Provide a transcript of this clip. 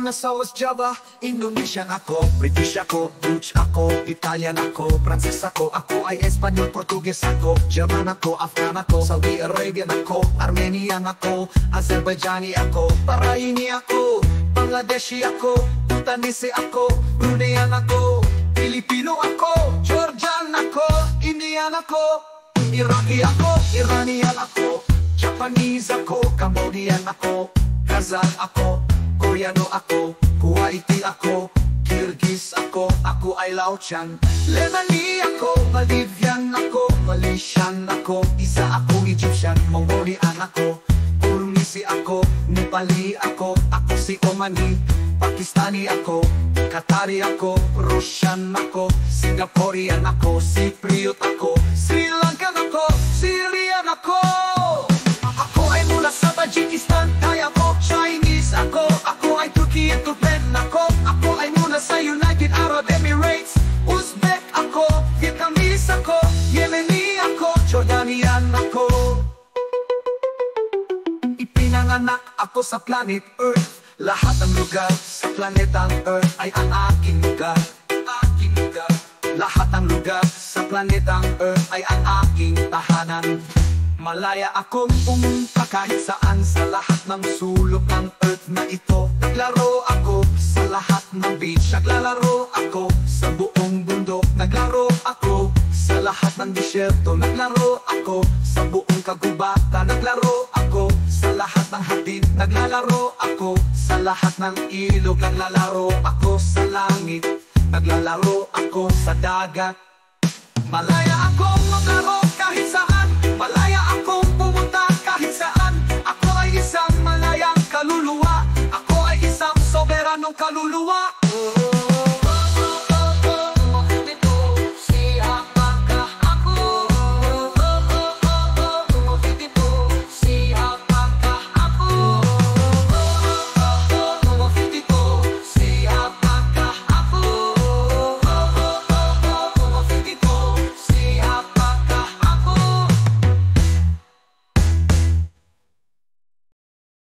nasa West Java, Indonesian ako, British ako, Dutch ako, Italian ako, Pranses ako, ako ay Espanyol, Portuguese ako, German ako, Afghan ako, Saudi Arabian ako, Armenian ako, Azerbaijani ako, Paraini ako, Bangladeshi ako, Bhutanese ako, Bruneian ako, Filipino ako, Georgian ako, Indian ako, Iraqi ako, Iranian ako, Japanese ako, Cambodian ako, Kazakh ako, Koreano ako, Kuwaiti ako, Kyrgyz ako, ako ay Laotian, Lebanese ako, Maldivian ako, Malaysian ako, isa akong Egyptian, Mongolian ako, Burmese ako, Nepali ako, ako si Omani, Pakistani ako, Qatari ako, Russian ako, Singaporean ako, Cypriot ako, Sri Lankan ako, Syrian ako. Ako ay mula sa Tajikistan, kaya ko Chinese ako, ako ay Turkey at Turkmen ako, ako ay mula sa United Arab Emirates, Uzbek ako, Vietnamese ako, Yemeni ako, Jordanian ako. Ipinanganak ako sa planet Earth, lahat ng lugar sa planetang Earth ay ang aking lugar, aking lugar. Lahat ng lugar sa planetang Earth ay ang aking tahanan. Malaya akong pumunta kahit saan sa lahat ng sulok ng Earth na ito. Naglaro ako sa lahat ng beach, naglalaro ako sa buong bundok, naglaro ako sa lahat ng disyerto, naglaro ako sa buong kagubatan, naglaro ako sa lahat ng hardin, naglalaro ako sa lahat ng ilog, naglalaro ako sa langit, naglalaro ako sa dagat. Malaya akong maglaro kahit saan, malaya akong pumunta kahit saan. Ako ay isang malayang kaluluwa, ako ay isang soberanong kaluluwa.